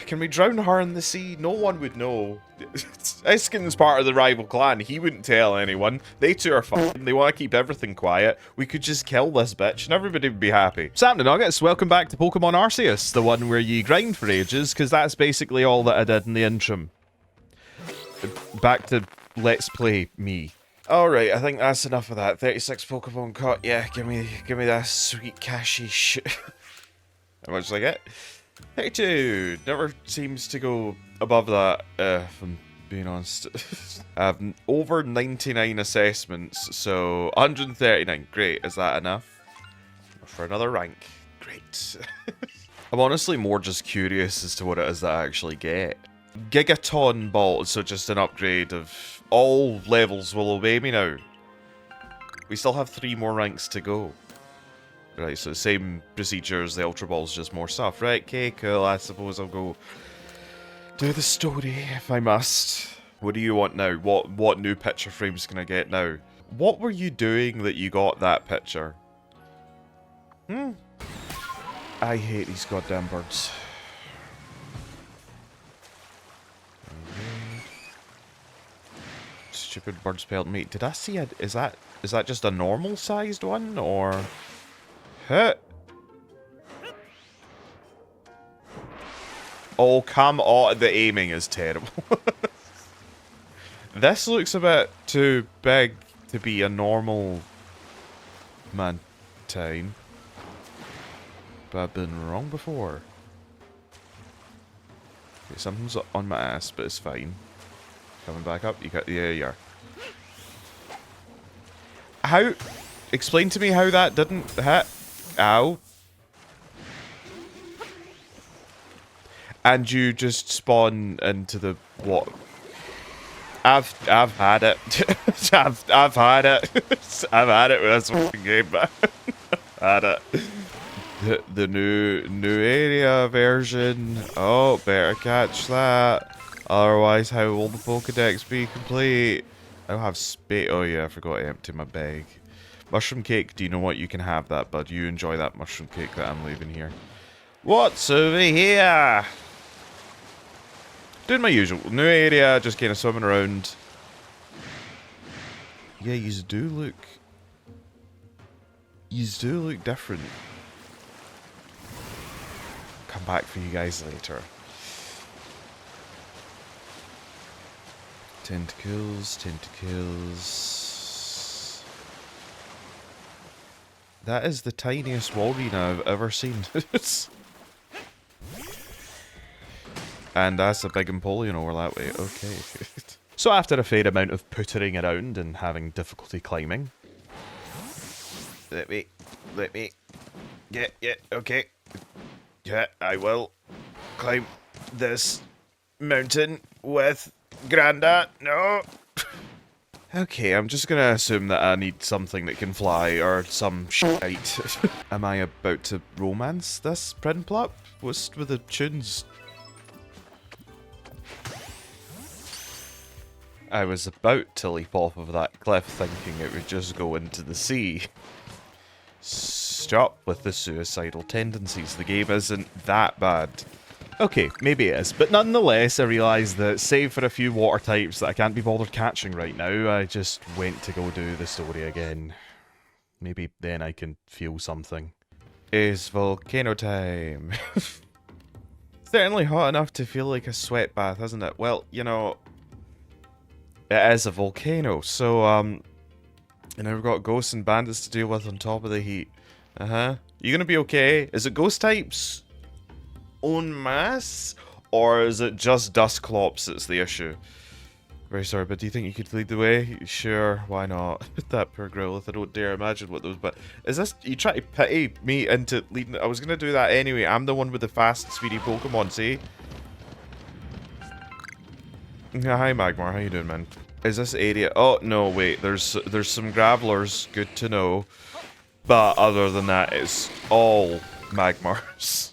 Can we drown her in the sea? No one would know. Iskin's part of the rival clan. He wouldn't tell anyone. They two are fine. They want to keep everything quiet. We could just kill this bitch and everybody would be happy. Sam the Nuggets, welcome back to Pokemon Arceus, the one where you grind for ages, because that's basically all that I did in the interim. Back to Let's Play me. Alright, I think that's enough of that. 36 Pokemon caught. Yeah, give me that sweet cashy shit. How much did I get? 32! Never seems to go above that, if I'm being honest. I have over 99 assessments, so 139. Great, is that enough? For another rank. Great. I'm honestly more just curious as to what it is that I actually get. Gigaton Ball, so just an upgrade of all levels will obey me now. We still have 3 more ranks to go. Right, so same procedure as the Ultra Balls, just more stuff. Right, okay, cool. I suppose I'll go do the story if I must. What do you want now? What new picture frames can I get now? What were you doing that you got that picture? I hate these goddamn birds. Stupid birds pelted me. Did I see a... Is that just a normal sized one, or... Huh? Oh, come on. The aiming is terrible. This looks a bit too big to be a normal Mantine. But I've been wrong before. Okay, something's on my ass, but it's fine. Coming back up. You got... Yeah, you are. How... Explain to me how that didn't hit. Ow. And you just spawn into the what? I've had it. I've had it. I've had it with this fucking game, man. Had it. The new area version. Oh, better catch that. Otherwise, how will the Pokedex be complete? I don't have space. Oh yeah, I forgot to empty my bag. Mushroom cake, do you know what? You can have that, bud. You enjoy that mushroom cake that I'm leaving here. What's over here? Doing my usual. New area, just kind of swimming around. Yeah, yous do look different. Come back for you guys later. Tentacles. That is the tiniest Walrein I've ever seen. And that's a big Empoleon over that way. Okay. So after a fair amount of puttering around and having difficulty climbing. Let me. Yeah, okay. Yeah, I will climb this mountain with Granda. No. Okay, I'm just gonna assume that I need something that can fly, or some shite. Am I about to romance this Prinplup? What's with the tunes? I was about to leap off of that cliff thinking it would just go into the sea. Stop with the suicidal tendencies. The game isn't that bad. Okay, maybe it is, but nonetheless I realised that save for a few water types that I can't be bothered catching right now, I just went to go do the story again. Maybe then I can feel something. It's volcano time. Certainly hot enough to feel like a sweat bath, isn't it? Well, you know, it is a volcano, so, and we've got ghosts and bandits to deal with on top of the heat. You gonna be okay? Is it ghost types en masse? Or is it just Dusclops that's the issue? Very sorry, but do you think you could lead the way? Sure, why not? That poor Growlithe, I don't dare imagine what those, but... Is this... You try to pity me into leading... I was gonna do that anyway, I'm the one with the fast, speedy Pokemon, see? Hi Magmar, how you doing, man? Is this area... Oh, no, wait, there's some Gravelers, good to know. But other than that, it's all Magmars.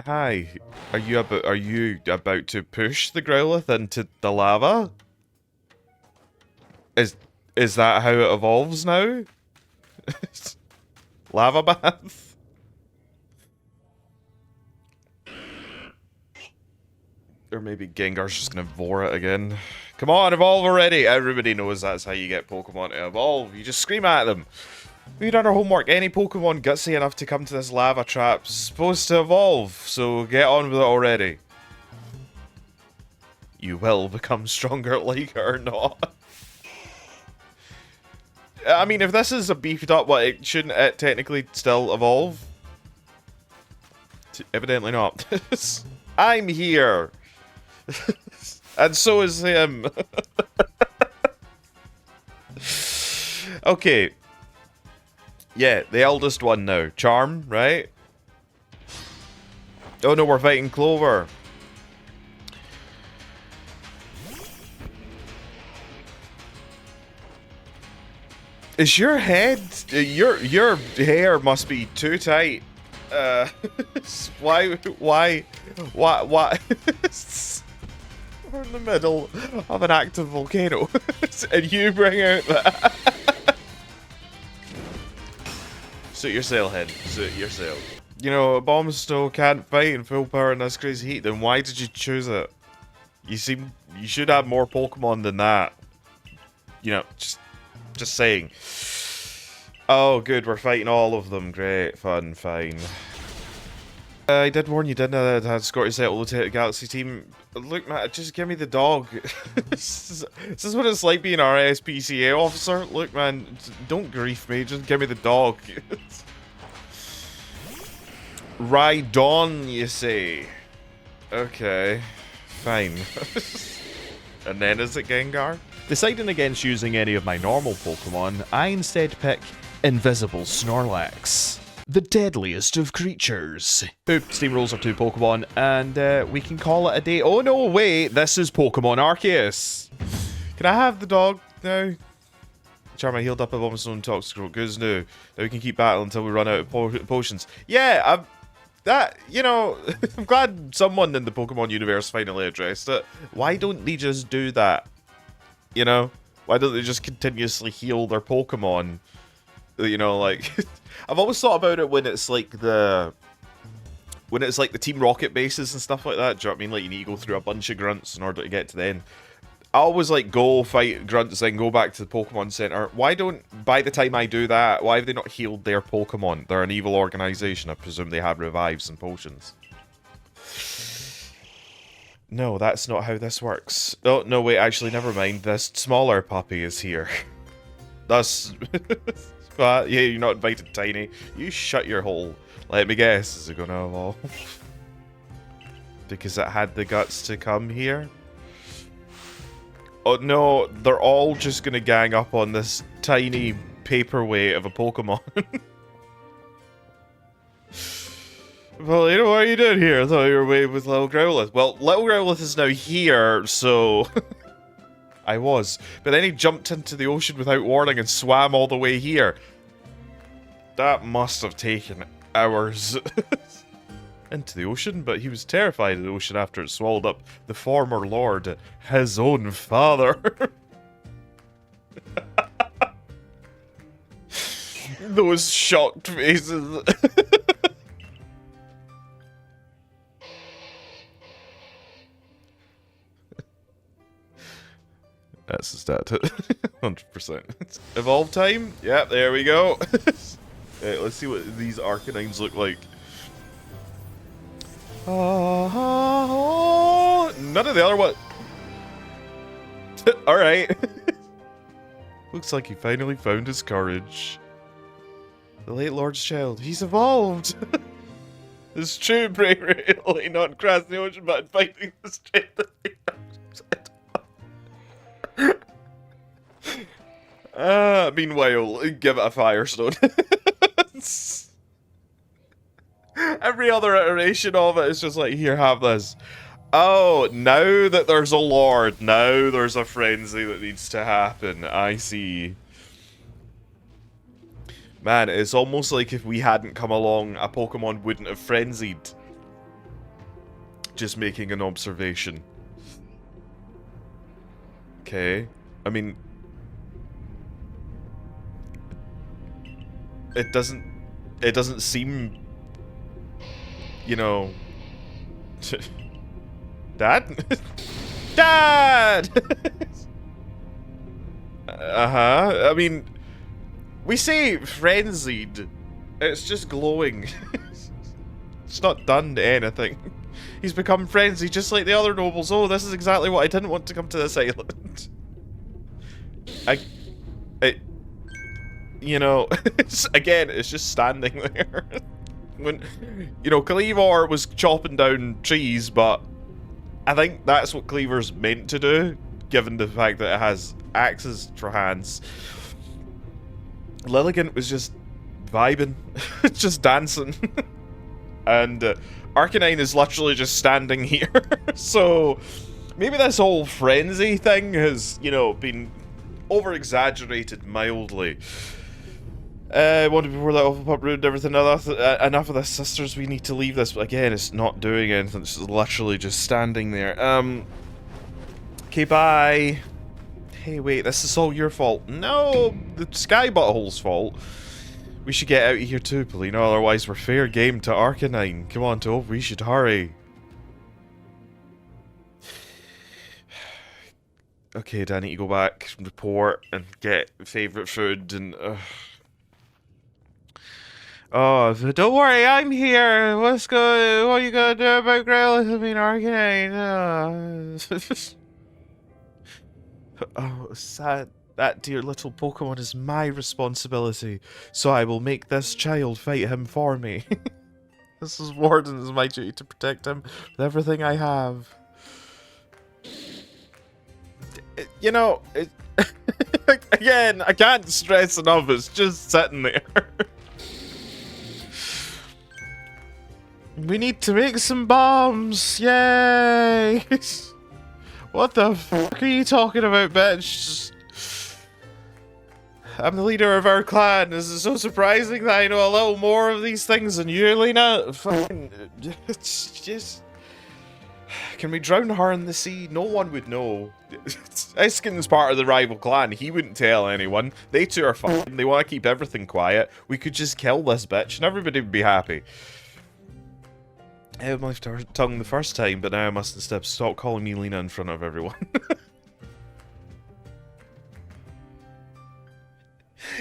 Hi, are you about to push the Growlithe into the lava? Is that how it evolves now? Lava bath? Or maybe Gengar's just gonna vor it again. Come on, evolve already! Everybody knows that's how you get Pokemon to evolve. You just scream at them. We've done our homework. Any Pokemon gutsy enough to come to this lava trap's supposed to evolve, so get on with it already. You will become stronger, like it or not. I mean, if this is a beefed up one, shouldn't it technically still evolve? Evidently not. I'm here! And so is him. Okay. Yeah, the eldest one now. Charm, right? Oh no, we're fighting Clover. Is your head... Your hair must be too tight. Why? We're in the middle of an active volcano. And you bring out that. Suit yourself, head. Suit yourself. You know, a bomb still can't fight in full power in this crazy heat, then why did you choose it? You should have more Pokemon than that. You know, just saying. Oh, good, we're fighting all of them. Great, fun, fine. I did warn you, didn't I, that I had Scotty settle the Galaxy team. Look, man, just give me the dog. This is what it's like being our SPCA officer. Look, man, don't grief me, just give me the dog. Rhydon, you say? Okay, fine. And then is it Gengar? Deciding against using any of my normal Pokemon, I instead pick Invisible Snorlax, the deadliest of creatures. Who steamrolls our two Pokemon, and we can call it a day. Oh no, wait, this is Pokemon Arceus. Can I have the dog now? Charmander healed up a Bomb Stone Toxic Goes now. Now we can keep battling until we run out of potions. Yeah, you know, I'm glad someone in the Pokemon universe finally addressed it. Why don't they just do that? You know? Why don't they just continuously heal their Pokemon? You know, like... I've always thought about it when it's like the Team Rocket bases and stuff like that. Do you know what I mean? Like, you need to go through a bunch of grunts in order to get to the end. I always, like, go fight grunts, then go back to the Pokemon Center. Why don't, by the time I do that, why have they not healed their Pokemon? They're an evil organization. I presume they have revives and potions. No, that's not how this works. Oh, no, wait, actually, never mind. This smaller puppy is here. That's... yeah, you're not invited, Tiny. You shut your hole. Let me guess, is it gonna evolve? Because it had the guts to come here? Oh no, they're all just gonna gang up on this tiny paperweight of a Pokemon. Well, you know, what are you doing here? I thought you were waiting with Little Growlithe. Well, Little Growlithe is now here, so... I was. But then he jumped into the ocean without warning and swam all the way here. That must have taken hours. Into the ocean, but he was terrified of the ocean after it swallowed up the former lord, his own father. Those shocked faces. That's the stat. 100%. Evolve time? Yep, there we go. Right, let's see what these Arcanines look like. None of the other one. Alright. Looks like he finally found his courage. The late Lord's child. He's evolved. It's true, bravery, not crossing the ocean, but fighting the strength of the meanwhile, give it a Firestone. Every other iteration of it is just like, here, have this. Oh, now that there's a Lord, now there's a frenzy that needs to happen. I see. Man, it's almost like if we hadn't come along, a Pokemon wouldn't have frenzied. Just making an observation. Okay. I mean... It doesn't seem... You know... Dad? Dad! I mean, we say frenzied. It's just glowing. It's not done anything. He's become frenzied just like the other nobles. Oh, this is exactly what I didn't want to come to this island. You know, again, it's just standing there. When, you know, Cleaver was chopping down trees, but I think that's what Cleaver's meant to do, given the fact that it has axes for hands. Lilligant was just vibing, just dancing. And Arcanine is literally just standing here. So maybe this whole frenzy thing has, you know, been over-exaggerated mildly. Wanted before that awful pup ruined everything. Enough of this, sisters. We need to leave this. But again, it's not doing anything. It's literally just standing there. Okay, bye. Hey, wait. This is all your fault. No, the Sky Butthole's fault. We should get out of here too, Polina. Otherwise, we're fair game to Arcanine. Come on, Tove. We should hurry. Okay, I need to go back, report, and get favourite food, and... Oh, don't worry, I'm here. What are you gonna do about Growlithe? I mean, Arcanine? Oh, sad. That dear little Pokemon is my responsibility, so I will make this child fight him for me. This is Warden. It's my duty to protect him with everything I have. You know, again, I can't stress enough, it's just sitting there. We need to make some bombs! Yay! What the fuck are you talking about, bitch? I'm the leader of our clan. Is it so surprising that I know a little more of these things than you, Lena? Fucking... It's just... Can we drown her in the sea? No one would know. Iskin's part of the rival clan. He wouldn't tell anyone. They two are fucking. They want to keep everything quiet. We could just kill this bitch and everybody would be happy. I had my tongue the first time, but now I must instead stop calling me Lena in front of everyone.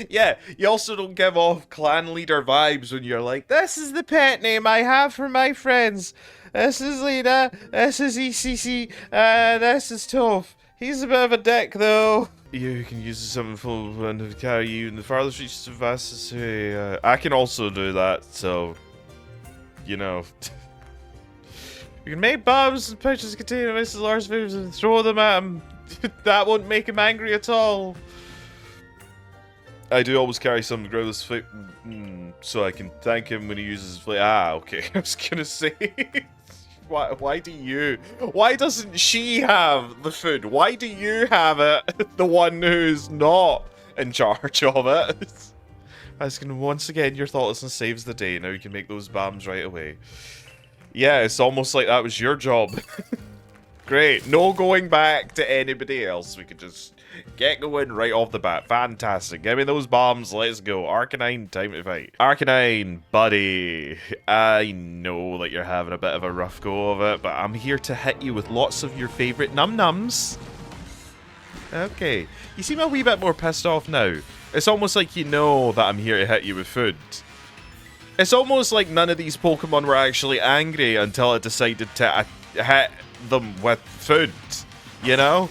Yeah, you also don't give off clan leader vibes when you're like, this is the pet name I have for my friends. This is Lena, this is ECC, this is Toph. He's a bit of a dick, though. You can use something full and to carry you in the farthest reaches of vastness. I can also do that, so, you know. You can make bombs and pictures containing Mrs. Lars videos and throw them at him. That won't make him angry at all. I do always carry some to grow this foot, so I can thank him when he uses his flame. Ah, okay. I was gonna say, why do you? Why doesn't she have the food? Why do you have it? The one who's not in charge of it. I was gonna once again, your thoughtlessness saves the day. Now you can make those bombs right away. Yeah, it's almost like that was your job. Great. No going back to anybody else. We could just get going right off the bat. Fantastic. Give me those bombs. Let's go. Arcanine, time to fight. Arcanine, buddy. I know that you're having a bit of a rough go of it, but I'm here to hit you with lots of your favourite num-nums. Okay. You seem a wee bit more pissed off now. It's almost like you know that I'm here to hit you with food. It's almost like none of these Pokemon were actually angry until I decided to hit them with food, you know?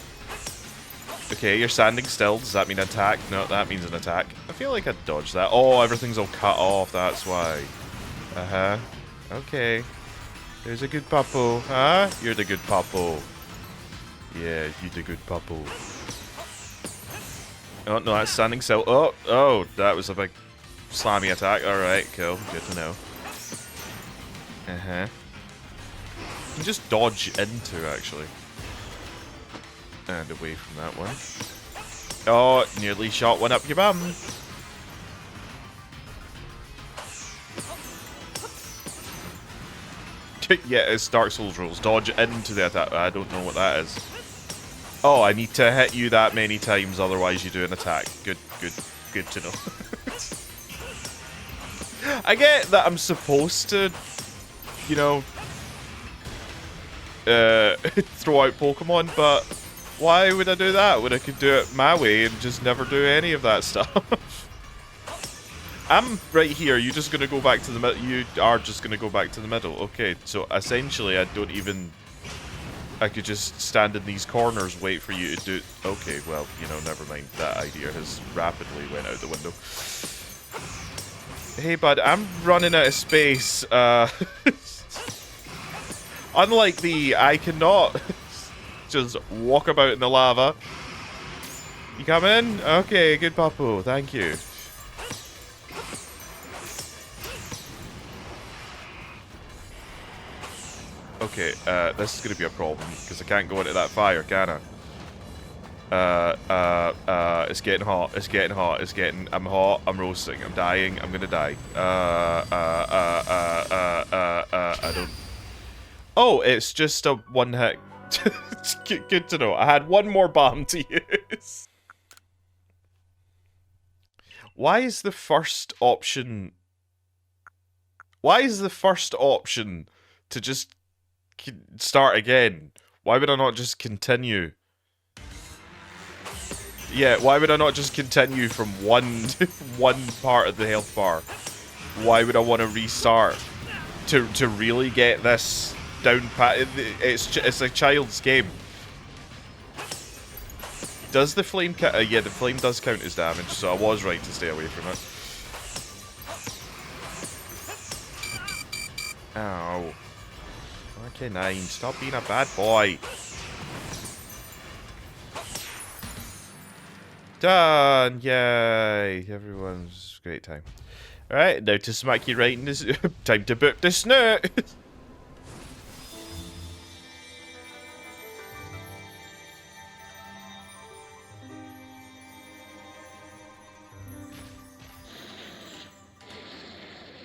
Okay, you're standing still. Does that mean attack? No, that means an attack. I feel like I dodged that. Oh, everything's all cut off, that's why. Uh-huh. Okay. There's a good puppo. Huh? You're the good puppo. Yeah, you the good puppo. Oh, no, that's standing still. Oh, that was a big slammy attack. Alright, cool. Good to know. Uh-huh. You can just dodge into, actually. And away from that one. Oh, nearly shot one up your bum. Yeah, it's Dark Souls rules. Dodge into the attack. I don't know what that is. Oh, I need to hit you that many times, otherwise you do an attack. Good to know. I get that I'm supposed to, you know, throw out Pokemon, but why would I do that when I could do it my way and just never do any of that stuff? I'm right here. You're just gonna go back to the middle. You are just gonna go back to the middle. Okay, so essentially, I don't even. I could just stand in these corners, wait for you to do. Okay, well, you know, never mind. That idea has rapidly went out the window. Hey, bud, I'm running out of space. Unlike thee, I cannot just walk about in the lava. You come in? Okay, good puppo. Thank you. Okay, this is gonna be a problem, because I can't go into that fire, can I? It's getting hot, it's getting hot, I'm hot, I'm roasting, I'm dying, I'm gonna die. I don't... Oh, it's just a one hit. Good to know. I had one more bomb to use. Why is the first option... Why is the first option to just start again? Why would I not just continue? Yeah, why would I not just continue from one part of the health bar? Why would I want to restart? To really get this down pat? It's a child's game. Does the flame count? Yeah, the flame does count as damage, so I was right to stay away from it. Ow. Okay, 9. Stop being a bad boy. Done! Yay! Everyone's great time. Alright, now to smack you right in this. Time to book the snoot!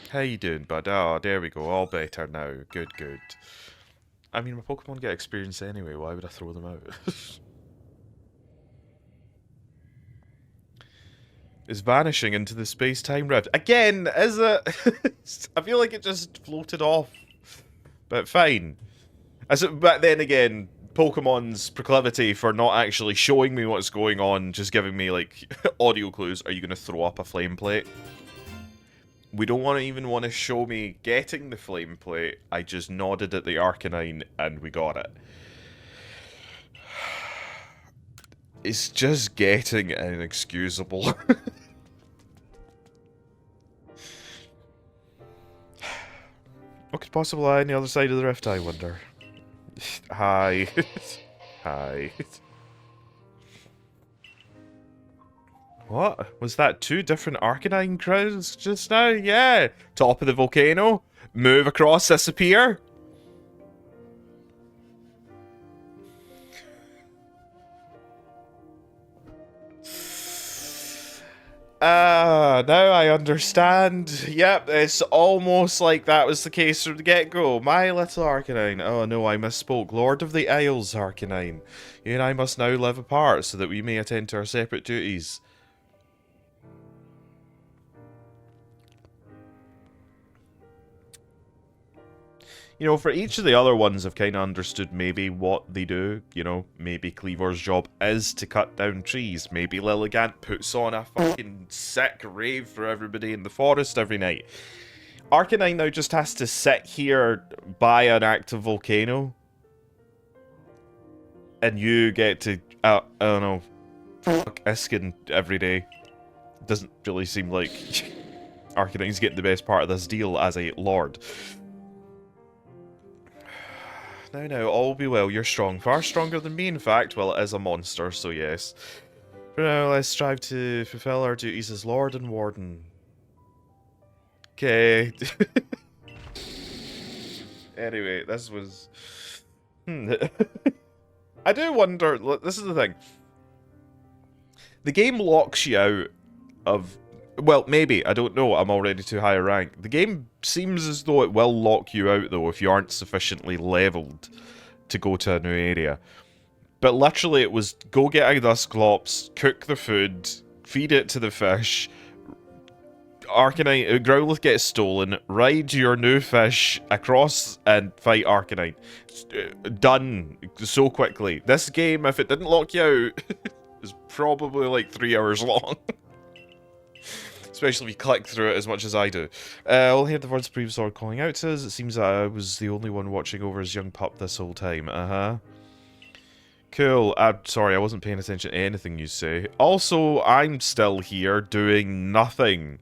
How you doing, bud? Oh, there we go. All better now. Good, good. I mean, my Pokemon get experience anyway. Why would I throw them out? Is vanishing into the space-time rift. Again, is it? I feel like it just floated off. But fine. But then again, Pokemon's proclivity for not actually showing me what's going on, just giving me, like, audio clues. Are you going to throw up a flame plate? We don't even want to show me getting the flame plate. I just nodded at the Arcanine and we got it. It's just getting inexcusable. What could possibly lie on the other side of the rift, I wonder? Hi. Hi. What? Was that 2 different Arcanine crowds just now? Yeah. Top of the volcano. Move across, disappear. Now I understand. Yep, it's almost like that was the case from the get-go. My little Arcanine. Oh no, I misspoke. Lord of the Isles Arcanine. You and I must now live apart so that we may attend to our separate duties. You know, for each of the other ones, I've kind of understood maybe what they do. You know, maybe Cleaver's job is to cut down trees. Maybe Lilligant puts on a fucking sick rave for everybody in the forest every night. Arcanine now just has to sit here by an active volcano. And you get to, I don't know, fuck Iskin every day. Doesn't really seem like Arcanine's getting the best part of this deal as a lord. Now, all will be well. You're strong. Far stronger than me, in fact. Well, it is a monster, so yes. For now, let's strive to fulfill our duties as Lord and Warden. Okay. Anyway, this was... I do wonder... This is the thing. The game locks you out of... Well, maybe. I don't know. I'm already too high a rank. The game seems as though it will lock you out, though, if you aren't sufficiently leveled to go to a new area. But literally, it was go get a Dusclops, cook the food, feed it to the fish, Arcanine, Growlithe gets stolen, ride your new fish across and fight Arcanine. Done so quickly. This game, if it didn't lock you out, is probably like 3 hours long. Especially if you click through it as much as I do. I'll hear the words previous sword calling out to us. It seems that I was the only one watching over his young pup this whole time. Cool. Sorry, I wasn't paying attention to anything you say. Also, I'm still here doing nothing.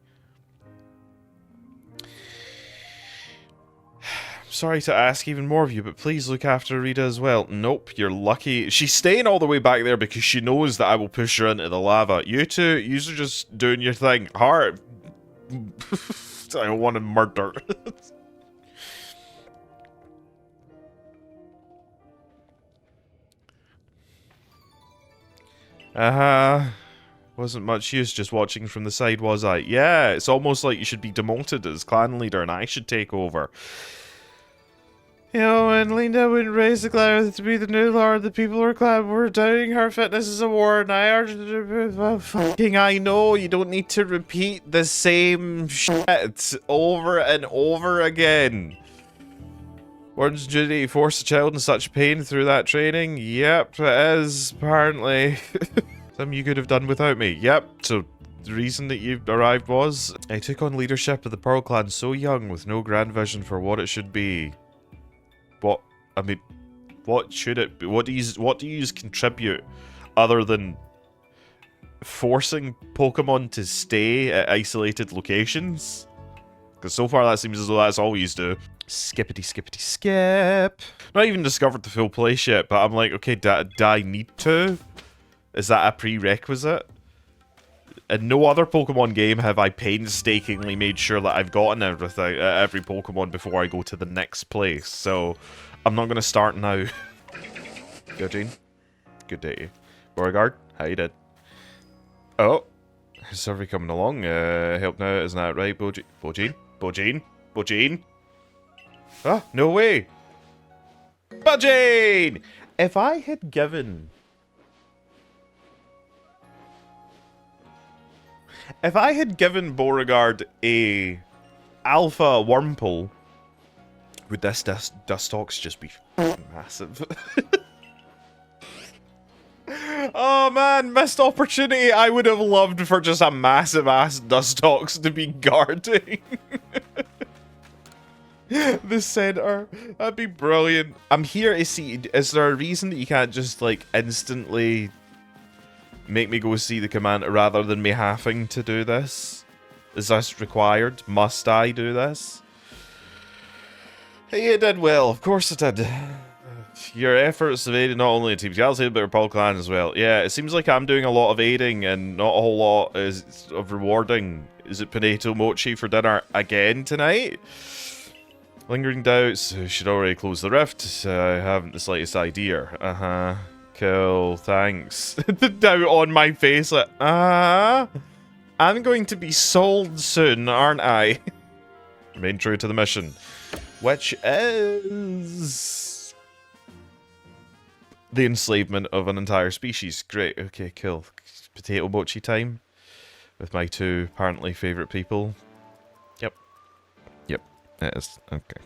Sorry to ask even more of you, but please look after Rita as well. Nope, you're lucky. She's staying all the way back there because she knows that I will push her into the lava. You two, you're just doing your thing. Heart. I want to murder. Wasn't much use just watching from the side, was I? Yeah, it's almost like you should be demoted as clan leader and I should take over. You know, when Linda wouldn't raise the clan to be the new lord, the people were glad were doubting her fitness as a war, and I urged her to fucking I know, you don't need to repeat the same shit over and over again. Warden's duty to force a child in such pain through that training? Yep, it is, apparently. Something you could have done without me. Yep, so the reason that you arrived was I took on leadership of the Pearl Clan so young with no grand vision for what it should be. What, I mean, what should it be? What do you contribute other than forcing Pokemon to stay at isolated locations? Because so far that seems as though that's all you do. Skippity skippity skip. Not even discovered the full place yet, but I'm like, okay, do I need to? Is that a prerequisite? In no other Pokemon game have I painstakingly made sure that I've gotten everything, every Pokemon before I go to the next place, so I'm not going to start now. Go, Gene. Good day to you. Beauregard, how you did? Oh, survey coming along. Help now, isn't that right, Bojane? Ah, no way! Bojane! If I had given Beauregard a alpha Wurmple, would this Dustox just be massive? Oh man, missed opportunity. I would have loved for just a massive ass Dustox to be guarding the center. That'd be brilliant. I'm here to see, is there a reason that you can't just like instantly make me go see the commander rather than me having to do this? Is this required? Must I do this? Hey, you did well. Of course it did. Your efforts have aided not only Team Galaxy, but Paul Clan as well. Yeah, it seems like I'm doing a lot of aiding and not a whole lot of rewarding. Is it Potato Mochi for dinner again tonight? Lingering doubts. Should already close the rift. I haven't the slightest idea. Cool, thanks. The doubt on my face, like, I'm going to be sold soon, aren't I? Remain true to the mission. Which is the enslavement of an entire species. Great, okay, cool. Potato mochi time with my two apparently favourite people. Yep, it is. Okay.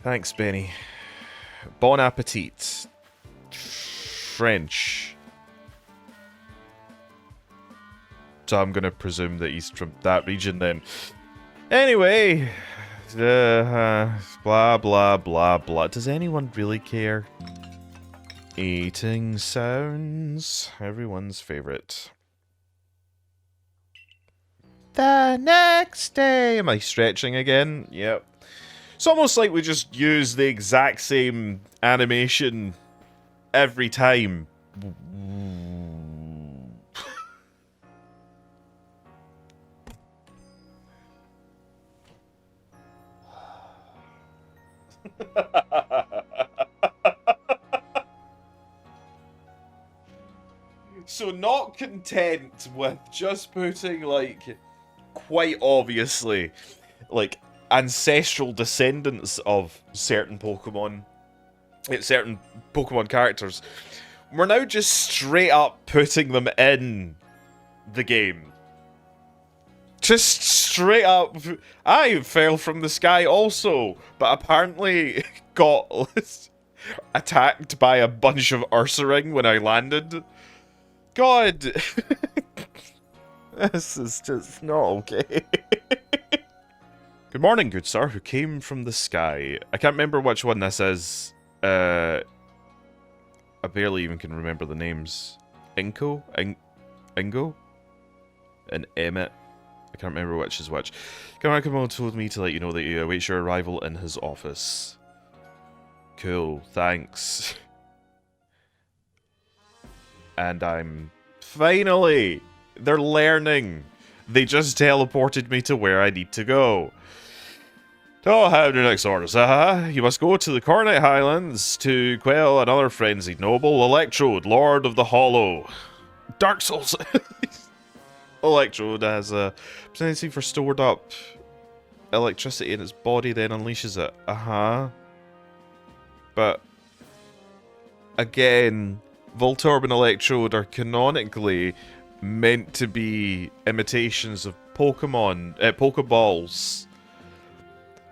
Thanks, Benny. Bon appetit. French. So I'm gonna presume that he's from that region then. Anyway. Blah, blah, blah, blah. Does anyone really care? Eating sounds. Everyone's favourite. The next day. Am I stretching again? Yep. It's almost like we just use the exact same animation every time. So not content with just putting, like, quite obviously, like, ancestral descendants of certain Pokemon characters, we're now just straight up putting them in the game. Just straight up, I fell from the sky also, but apparently got attacked by a bunch of Ursaring when I landed. God, this is just not okay. Good morning, good sir, who came from the sky. I can't remember which one this is. I barely even can remember the names. Ingo? Ingo? And Emmett. I can't remember which is which. Kamon told me to let you know that he awaits your arrival in his office. Cool, thanks. And I'm... Finally! They're learning! They just teleported me to where I need to go. Oh, have your next orders, You must go to the Cornet Highlands to quell another frenzied noble, Electrode, Lord of the Hollow. Dark Souls! Electrode has a tendency for stored up electricity in its body, then unleashes it. But, again, Voltorb and Electrode are canonically meant to be imitations of Pokemon, Pokeballs.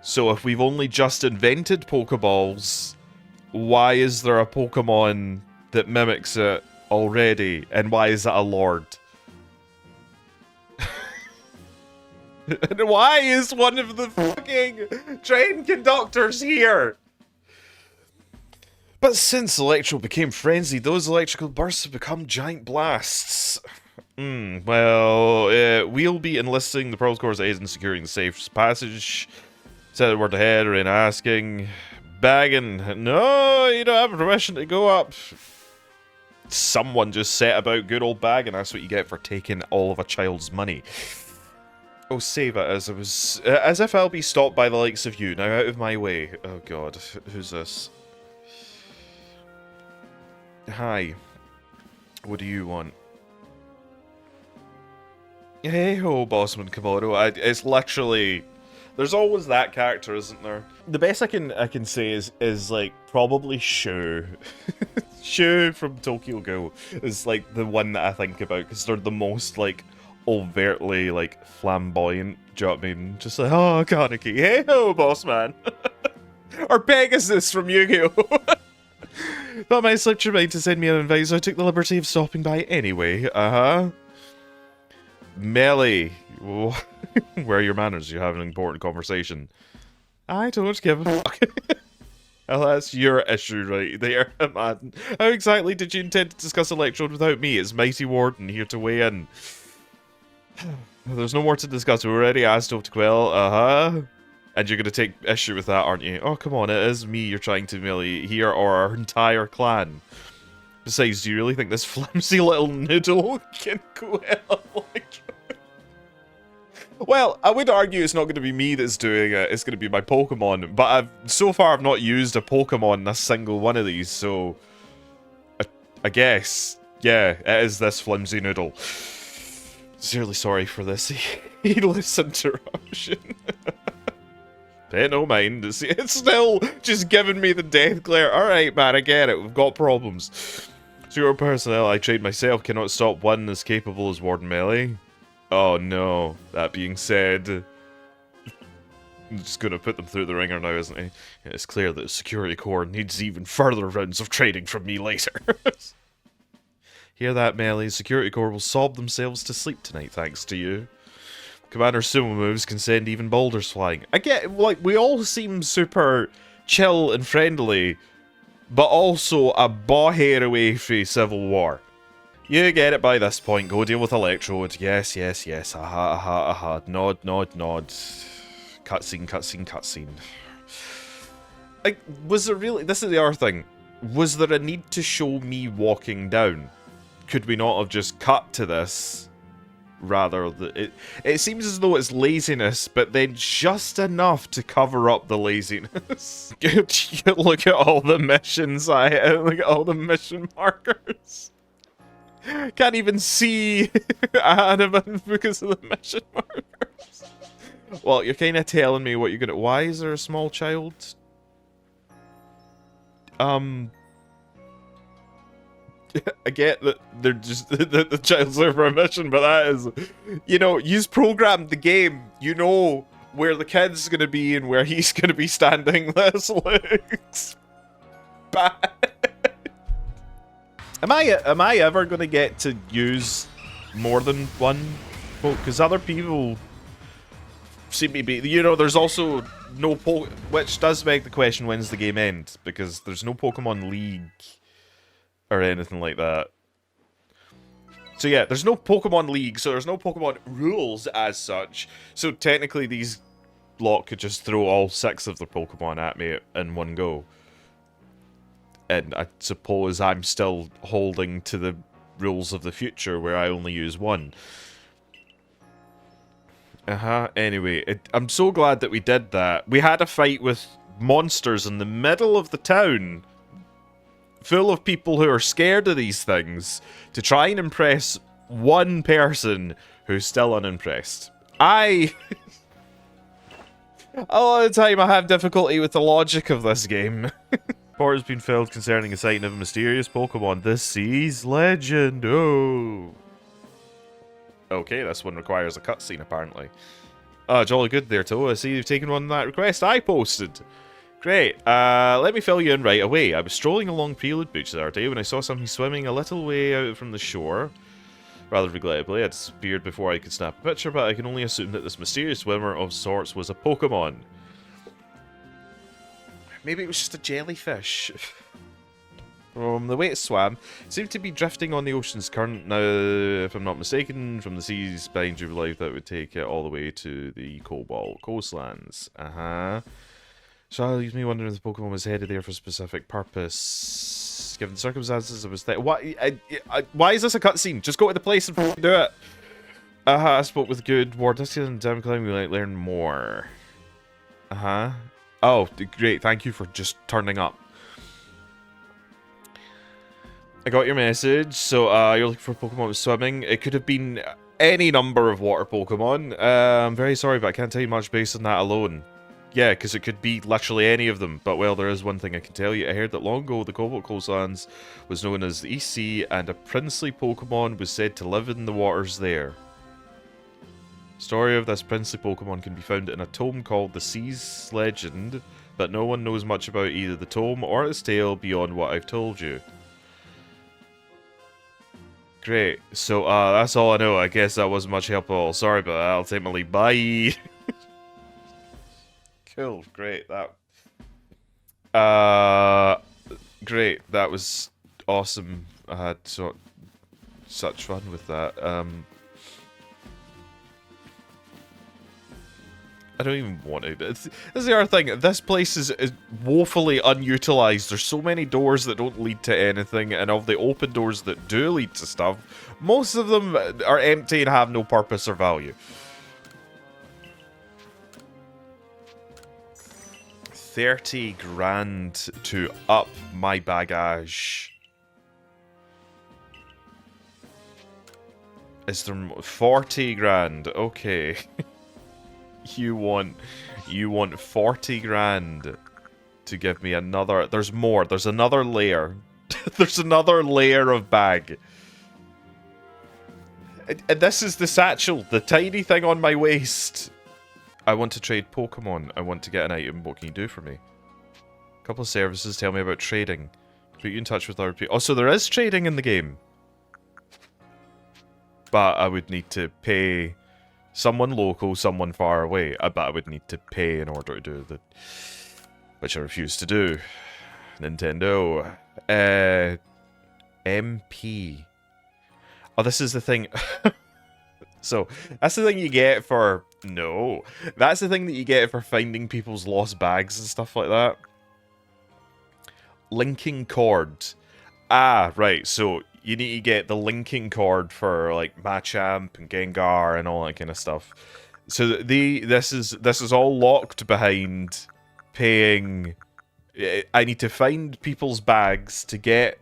So if we've only just invented Pokeballs, why is there a Pokemon that mimics it already? And why is it a Lord? And why is one of the fucking train conductors here? But since Electro became frenzied, those electrical bursts have become giant blasts. Well, we'll be enlisting the Pearl Corps' aid in securing the safe passage. Said a word ahead, Rain asking. Bagging. No, you don't have permission to go up. Someone just set about good old bagging. That's what you get for taking all of a child's money. Oh, save it as if I'll be stopped by the likes of you. Now out of my way. Oh god, who's this? Hi. What do you want? Hey ho, Bossman Komodo. It's literally... There's always that character, isn't there? The best I can say is like probably Shu. Shu from Tokyo Ghoul is like the one that I think about because they're the most like overtly like flamboyant. Do you know what I mean? Just like, oh, Kaneki, hey ho, boss man. Or Pegasus from Yu-Gi-Oh! Thought might slipped your mind to send me an invite, so I took the liberty of stopping by anyway. Melee. Where are your manners? You're having an important conversation. I don't give a fuck. Well, that's your issue right there, man. How exactly did you intend to discuss Electrode without me? It's Mighty Warden here to weigh in. There's no more to discuss. We already asked Hope to quell. And you're going to take issue with that, aren't you? Oh, come on. It is me you're trying to melee here, or our entire clan. Besides, do you really think this flimsy little noodle can quell Electrode? Well, I would argue it's not going to be me that's doing it, it's going to be my Pokemon, but so far I've not used a Pokemon in a single one of these, so... I guess, yeah, it is this flimsy noodle. Sincerely sorry for this heedless interruption. Pay no mind, it's still just giving me the death glare. Alright man, I get it, we've got problems. Zero personnel I trained myself cannot stop one as capable as Warden Melee. Oh no, that being said, I'm just gonna put them through the ringer now, isn't he? It's clear that the Security Corps needs even further rounds of training from me later. Hear that, Melee? Security Corps will sob themselves to sleep tonight, thanks to you. Commander Sumo moves can send even boulders flying. I get, like, we all seem super chill and friendly, but also a hair away from civil war. You get it by this point. Go deal with Electrode. Yes, yes, yes. Aha. Nod, nod, nod. Cutscene, cutscene, cutscene. Like, was there really... This is the other thing. Was there a need to show me walking down? Could we not have just cut to this? Rather, it seems as though it's laziness, but then just enough to cover up the laziness. Look at all the missions look at all the mission markers. Can't even see Animan because of the mission markers. Well, you're kind of telling me what you're gonna... Why is there a small child? I get that they're just the child's there for a mission, but that is, you know, you've programmed the game. You know where the kid's gonna be and where he's gonna be standing. This looks bad. Am I ever gonna get to use more than one? Because other people seem to be, you know, there's also no which does beg the question, when's the game end? Because there's no Pokemon League or anything like that. So yeah, there's no Pokemon League, so there's no Pokemon rules as such. So technically these lot could just throw all 6 of their Pokemon at me in one go. And I suppose I'm still holding to the rules of the future where I only use one. Anyway, I'm so glad that we did that. We had a fight with monsters in the middle of the town, full of people who are scared of these things, to try and impress one person who's still unimpressed. A lot of the time I have difficulty with the logic of this game. Report has been filled concerning a sighting of a mysterious Pokemon, the Sea's Legend. Oh. Okay, this one requires a cutscene, apparently. Jolly good there, Toe. I see you've taken on that request I posted. Great. Let me fill you in right away. I was strolling along Prelude Beach the other day when I saw something swimming a little way out from the shore. Rather regrettably, it disappeared before I could snap a picture, but I can only assume that this mysterious swimmer of sorts was a Pokemon. Maybe it was just a jellyfish. From the way it swam, it seemed to be drifting on the ocean's current. Now, if I'm not mistaken, from the seas behind you, believe that would take it all the way to the Cobalt coastlands. So that leaves me wondering if the Pokemon was headed there for a specific purpose. Given the circumstances, it was there. Why is this a cutscene? Just go to the place and do it. I spoke with good Ward and Damn Climb. We might learn more. Oh, great. Thank you for just turning up. I got your message. So, you're looking for a Pokemon with swimming. It could have been any number of water Pokemon. I'm very sorry, but I can't tell you much based on that alone. Yeah, because it could be literally any of them. But, well, there is one thing I can tell you. I heard that long ago, the Cobalt Coastlands was known as the East Sea, and a princely Pokemon was said to live in the waters there. Story of this princely Pokemon can be found in a tome called The Sea's Legend, but no one knows much about either the tome or its tale beyond what I've told you. Great. So, that's all I know. I guess that wasn't much help at all. Sorry about that. Ultimately, bye. Cool. Great. Great. That was awesome. I had such fun with that. I don't even want to. This is the other thing. This place is woefully unutilized. There's so many doors that don't lead to anything, and of the open doors that do lead to stuff, most of them are empty and have no purpose or value. 30 grand to up my baggage. Is there 40 grand? Okay. You want 40 grand to give me another. There's more. There's another layer. There's another layer of bag. And this is the satchel, the tiny thing on my waist. I want to trade Pokemon. I want to get an item. What can you do for me? A couple of services tell me about trading. Put you in touch with other people. Oh, so there is trading in the game. But I would need to pay someone local, someone far away. I bet I would need to pay in order to do that. Which I refuse to do. Nintendo. MP. Oh, this is the thing. So, that's the thing you get for... No. That's the thing that you get for finding people's lost bags and stuff like that. Linking cord. Ah, right. So, you need to get the linking cord for, like, Machamp and Gengar and all that kind of stuff. So, this is all locked behind paying... I need to find people's bags to get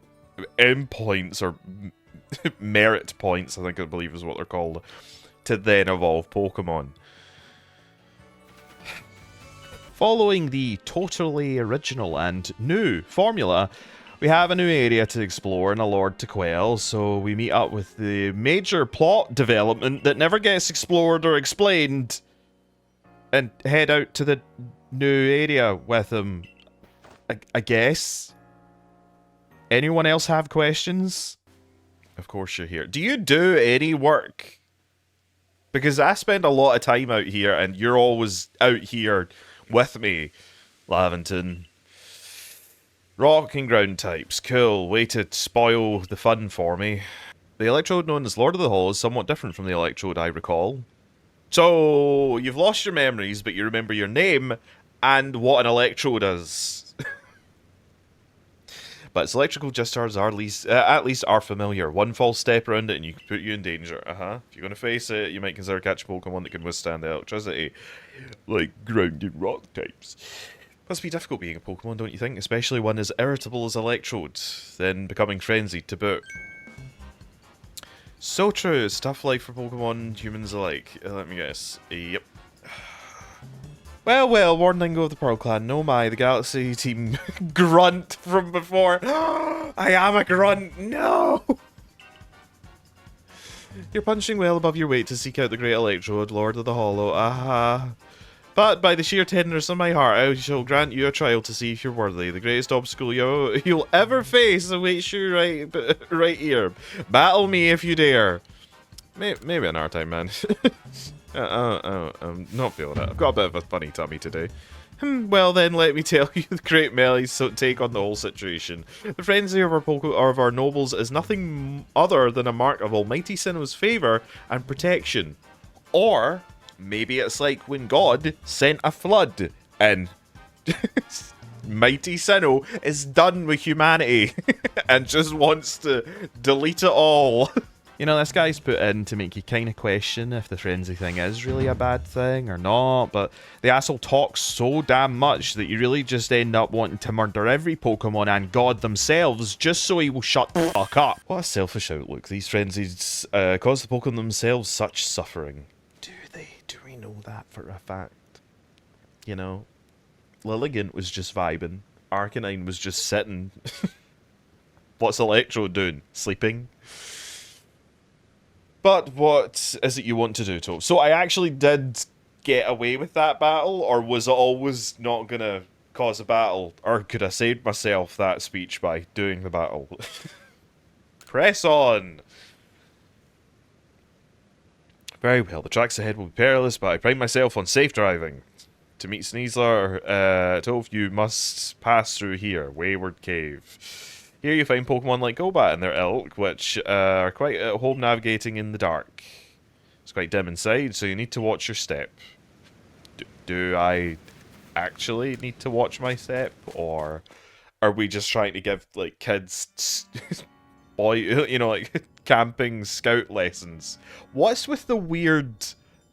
M points, or merit points, I believe is what they're called, to then evolve Pokemon. Following the totally original and new formula, We have a new area to explore and a lord to quell, so we meet up with the major plot development that never gets explored or explained and head out to the new area with him. I guess. Anyone else have questions? Of course you're here. Do you do any work? Because I spend a lot of time out here and you're always out here with me, Lavington. Rock and ground types. Cool. Way to spoil the fun for me. The electrode known as Lord of the Hall is somewhat different from the electrode I recall. So, you've lost your memories, but you remember your name and what an electrode is. But its electrical discharges are at least are familiar. One false step around it and you can put you in danger. If you're going to face it, you might consider catching a Pokemon that can withstand the electricity. Like ground and rock types. Must be difficult being a Pokemon, don't you think? Especially one as irritable as Electrode, then becoming Frenzied to boot. So true, it's tough life for Pokemon, humans alike. Let me guess. Yep. Well, Warningo of the Pearl Clan. No my, the Galaxy team grunt from before. I am a grunt, no! You're punching well above your weight to seek out the Great Electrode, Lord of the Hollow, But by the sheer tenderness of my heart, I shall grant you a trial to see if you're worthy. The greatest obstacle you'll ever face awaits you right here. Battle me if you dare. Maybe another time, man. I'm not feeling it. I've got a bit of a funny tummy today. Well then, let me tell you the great Melly's take on the whole situation. The frenzy of our nobles is nothing other than a mark of Almighty Sinnoh's favour and protection. Or maybe it's like when God sent a flood and Mighty Sinnoh is done with humanity and just wants to delete it all. You know, this guy's put in to make you kind of question if the frenzy thing is really a bad thing or not, but the asshole talks so damn much that you really just end up wanting to murder every Pokemon and God themselves just so he will shut the fuck up. What a selfish outlook. These frenzies cause the Pokemon themselves such suffering. Do we know that for a fact? You know, Lilligant was just vibing. Arcanine was just sitting. What's Electrode doing? Sleeping? But what is it you want to do, Tope? So I actually did get away with that battle, or was it always not gonna cause a battle? Or could I save myself that speech by doing the battle? Press on! Very well, the tracks ahead will be perilous, but I pride myself on safe driving. To meet Sneasler, Tope, you must pass through here, Wayward Cave. Here you find Pokemon like Golbat and their ilk, which are quite at home navigating in the dark. It's quite dim inside, so you need to watch your step. Do I actually need to watch my step, or are we just trying to give, like, kids, like, camping scout lessons? What's with the weird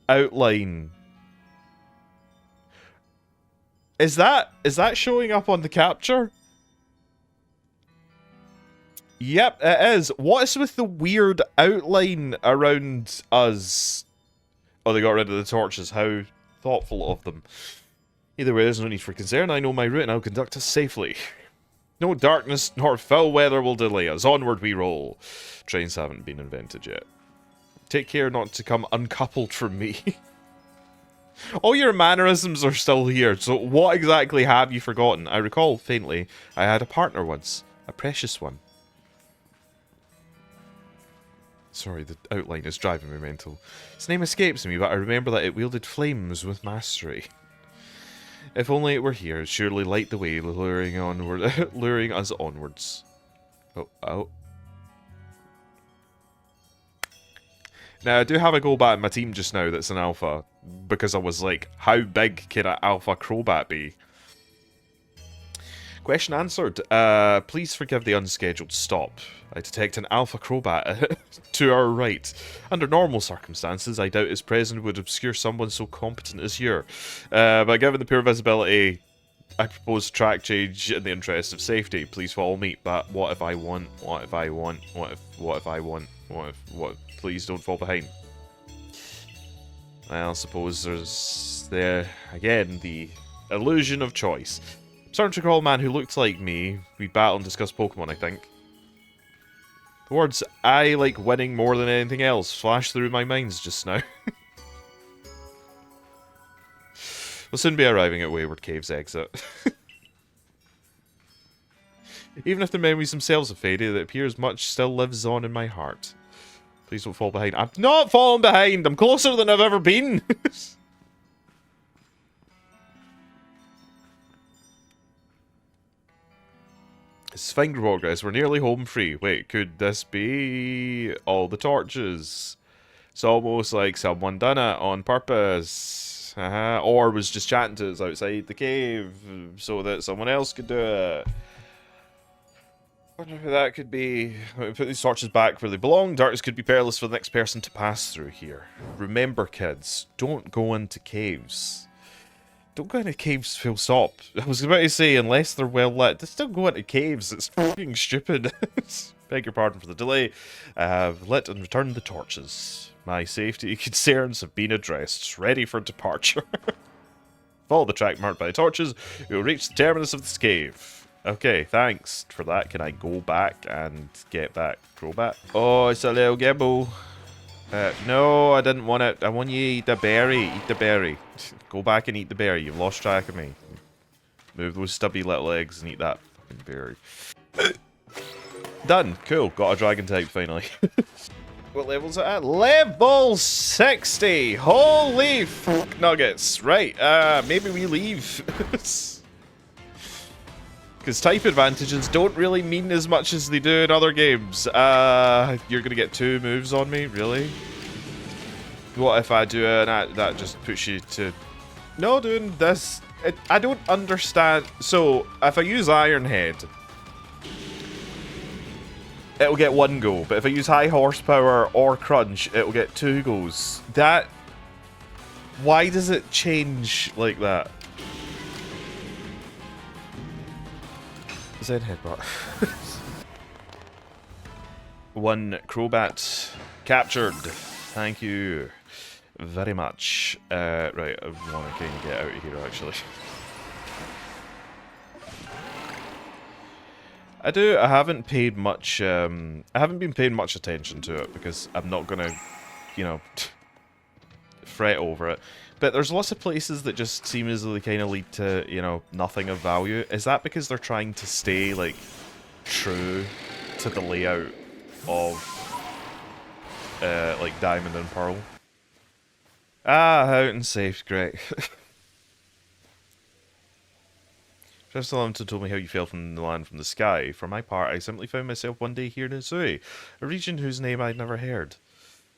outline? Is that showing up on the capture? Yep, it is. What is with the weird outline around us? Oh, they got rid of the torches. How thoughtful of them. Either way, there's no need for concern. I know my route and I'll conduct us safely. No darkness nor foul weather will delay us. Onward we roll. Trains haven't been invented yet. Take care not to come uncoupled from me. All your mannerisms are still here, so what exactly have you forgotten? I recall, faintly, I had a partner once. A precious one. Sorry, the outline is driving me mental. Its name escapes me, but I remember that it wielded flames with mastery. If only it were here, it'd surely light the way, luring us onwards. Oh. Now, I do have a Golbat in my team just now that's an alpha, because I was like, how big can an alpha Crobat be? Question answered. Please forgive the unscheduled stop. I detect an alpha Crobat to our right. Under normal circumstances, I doubt his presence would obscure someone so competent as you. But given the poor visibility, I propose track change in the interest of safety. Please follow me. But what if I want? What if I want? What if I want? What? Please don't fall behind. Well, I suppose there's again the illusion of choice. Starting to recall a man who looked like me. We battled and discussed Pokemon, I think. The words, I like winning more than anything else, flashed through my minds just now. We'll soon be arriving at Wayward Cave's exit. Even if the memories themselves have faded, it appears much still lives on in my heart. Please don't fall behind. I'm not falling behind! I'm closer than I've ever been! It's fine progress. We're nearly home free. Wait, could this be all the torches? It's almost like someone done it on purpose. Or was just chatting to us outside the cave so that someone else could do it. Wonder who that could be. Put these torches back where they belong. Darkness could be perilous for the next person to pass through here. Remember, kids, don't go into caves. Don't go into caves, full stop. I was about to say, unless they're well lit, just don't go into caves. It's fucking stupid. Beg your pardon for the delay. Lit and return the torches. My safety concerns have been addressed. Ready for departure. Follow the track marked by the torches. You'll reach the terminus of this cave. Okay, thanks for that. Can I go back and get back? Go back. Oh, it's a little gibble. No, I didn't want it. I want you to eat the berry. Eat the berry. Go back and eat the berry. You've lost track of me. Move those stubby little legs and eat that fucking berry. Done. Cool. Got a dragon type finally. What level's it at? Level 60! Holy fuck nuggets. Right, maybe we leave. Because type advantages don't really mean as much as they do in other games. You're gonna get 2 moves on me? Really? What if I do that just puts you to... No, doing this... I don't understand. So, if I use Iron Head, it'll get 1 go. But if I use High Horsepower or Crunch, it'll get 2 goes. That... Why does it change like that? Z headbutt. 1 Crobat captured. Thank you very much. Right, I want to kind of get out of here actually. I haven't paid much, I haven't been paying much attention to it because I'm not gonna, you know, fret over it. But there's lots of places that just seem as though they kind of lead to, you know, nothing of value. Is that because they're trying to stay, like, true to the layout of, like, Diamond and Pearl? Ah, out and safe, great. Just Limited told me how you fell from the land from the sky. For my part, I simply found myself one day here in Uzui, a region whose name I'd never heard.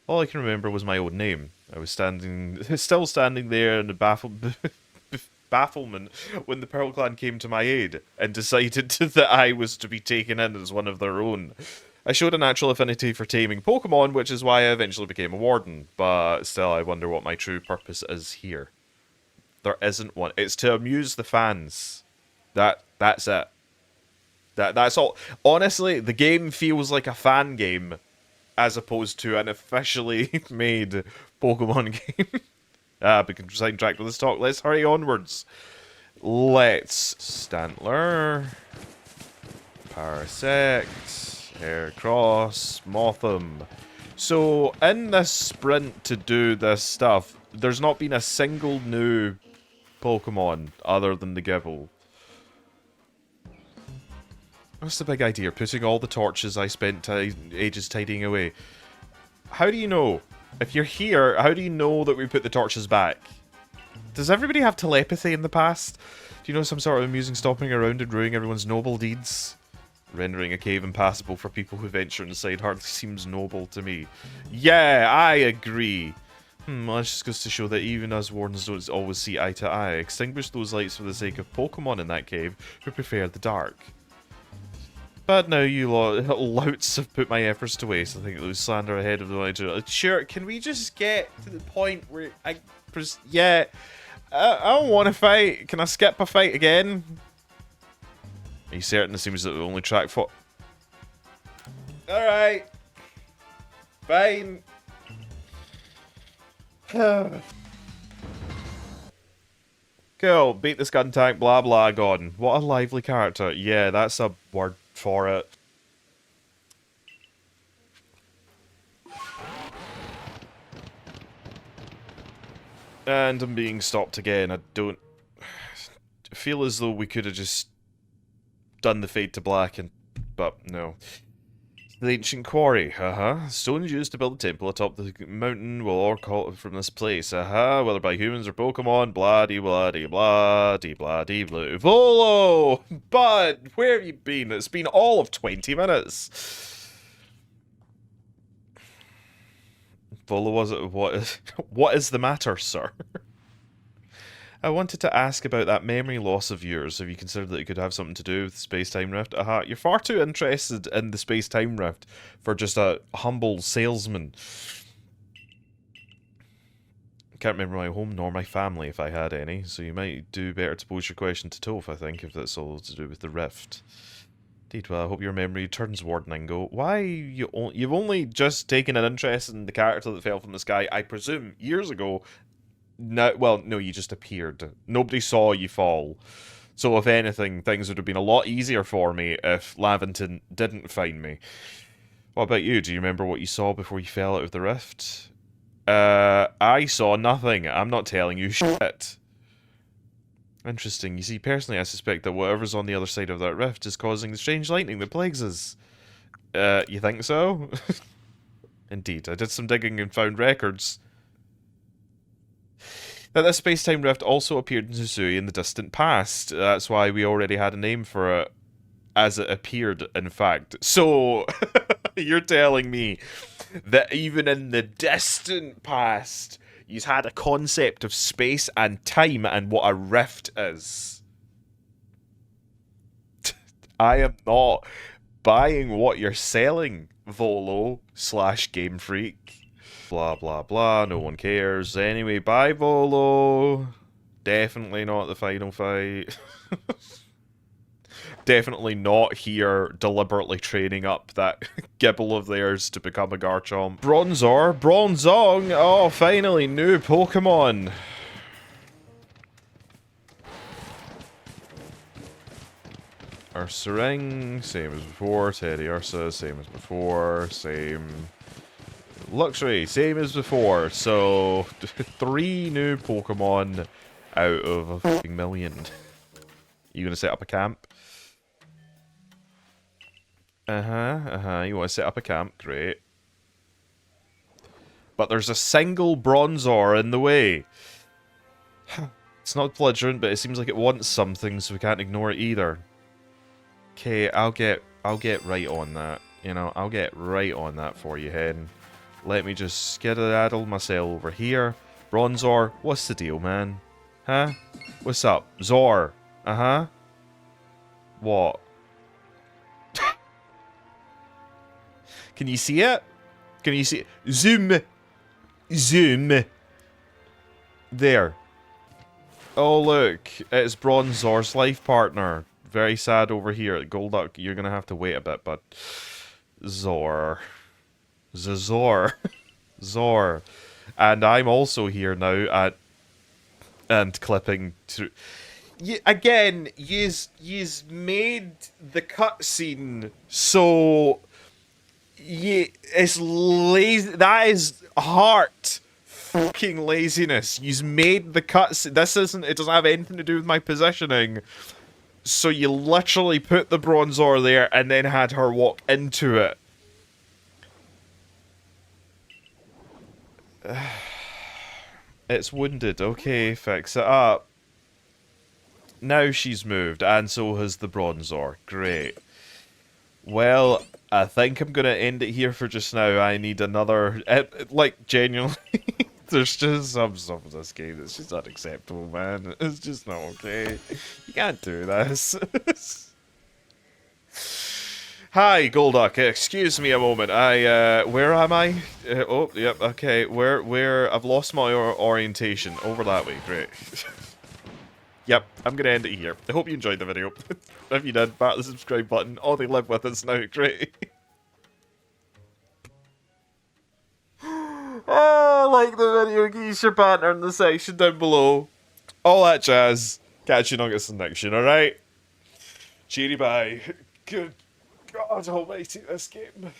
All I can remember was my own name. I was still standing there in the bafflement when the Pearl Clan came to my aid and decided that I was to be taken in as one of their own. I showed a natural affinity for taming Pokemon, which is why I eventually became a warden, but still I wonder what my true purpose is here. There isn't one. It's to amuse the fans. That's it. That's all. Honestly, the game feels like a fan game as opposed to an officially made Pokemon game. We can sidetrack with this talk. Let's hurry onwards. Let's Stantler, Parasect, Heracross, Mothim. So, in this sprint to do this stuff, there's not been a single new Pokemon other than the Gible. What's the big idea? Putting all the torches I spent ages tidying away. How do you know? If you're here, how do you know that we put the torches back? Does everybody have telepathy in the past? Do you know some sort of amusing stopping around and ruining everyone's noble deeds? Rendering a cave impassable for people who venture inside hardly seems noble to me. Yeah, I agree. Well, that just goes to show that even us wardens don't always see eye to eye. Extinguish those lights for the sake of Pokemon in that cave who prefer the dark. But now you louts have put my efforts to waste. I think those slander ahead of the line. Sure, can we just get to the point where I don't want to fight. Can I skip a fight again? Are you certain? It seems that the only track for... Alright. Fine. Cool, beat the skun tank, blah blah, gone. What a lively character. Yeah, that's a word for it. And I'm being stopped again. I don't feel as though we could have just done the fade to black, but no. The ancient quarry, stones used to build a temple atop the mountain will all call it from this place, whether by humans or Pokemon, blah-dee blah-dee blah-dee blah-dee blue. Volo! Bud, where have you been? It's been all of 20 minutes. Volo, what is the matter, sir? I wanted to ask about that memory loss of yours. Have you considered that it could have something to do with the space-time rift? You're far too interested in the space-time rift for just a humble salesman. I can't remember my home nor my family if I had any, so you might do better to pose your question to Toph, I think, if that's all to do with the rift. Indeed, well, I hope your memory turns Wardeningo. Why, you've only just taken an interest in the character that fell from the sky, I presume, years ago. No, well, no, you just appeared. Nobody saw you fall. So if anything, things would have been a lot easier for me if Laventon didn't find me. What about you? Do you remember what you saw before you fell out of the rift? I saw nothing. I'm not telling you shit. Interesting. You see, personally, I suspect that whatever's on the other side of that rift is causing the strange lightning that plagues us. You think so? Indeed, I did some digging and found records that this space-time rift also appeared in Susui in the distant past. That's why we already had a name for it, as it appeared, in fact. So, you're telling me that even in the distant past, you've had a concept of space and time and what a rift is. I am not buying what you're selling, Volo/Game Freak. Blah, blah, blah, no one cares. Anyway, bye, Volo. Definitely not the final fight. Definitely not here deliberately training up that Gibble of theirs to become a Garchomp. Bronzor, Bronzong, oh, finally, new Pokemon. Ursaring, same as before. Teddy Ursa, same as before. Same. Luxury, same as before. So, 3 new Pokemon out of a fucking million. You gonna set up a camp? You want to set up a camp? Great. But there's a single Bronzor in the way. It's not belligerent, but it seems like it wants something, so we can't ignore it either. Okay, I'll get right on that. You know, I'll get right on that for you, hen. Let me just skedaddle myself over here. Bronzor, what's the deal, man? Huh? What's up? Zor. What? Can you see it? Can you see it? Zoom! Zoom! There. Oh, look. It's Bronzor's life partner. Very sad over here. Golduck, you're gonna have to wait a bit, but... Zor. Zor. Zor. And I'm also here now and clipping to... Again, you's made the cutscene so... it's lazy. That is heart fucking laziness. You's made the cutscene... This isn't... It doesn't have anything to do with my positioning. So you literally put the Bronzor there and then had her walk into it. It's wounded. Okay, fix it up. Now she's moved, and so has the Bronzor. Great. Well, I think I'm going to end it here for just now. I need another... like, genuinely... There's just some stuff in this game that's just unacceptable, man. It's just not okay. You can't do this. Hi, Golduck. Excuse me a moment. Where am I? Oh, yep, okay. Where? I've lost my orientation. Over that way. Great. Yep, I'm gonna end it here. I hope you enjoyed the video. If you did, bat the subscribe button. Oh, they live with us now. Great. Oh, like the video, give us your partner in the section down below. All that jazz. Catch you nuggets in the next one, alright? Cheery bye. Good God almighty, this game.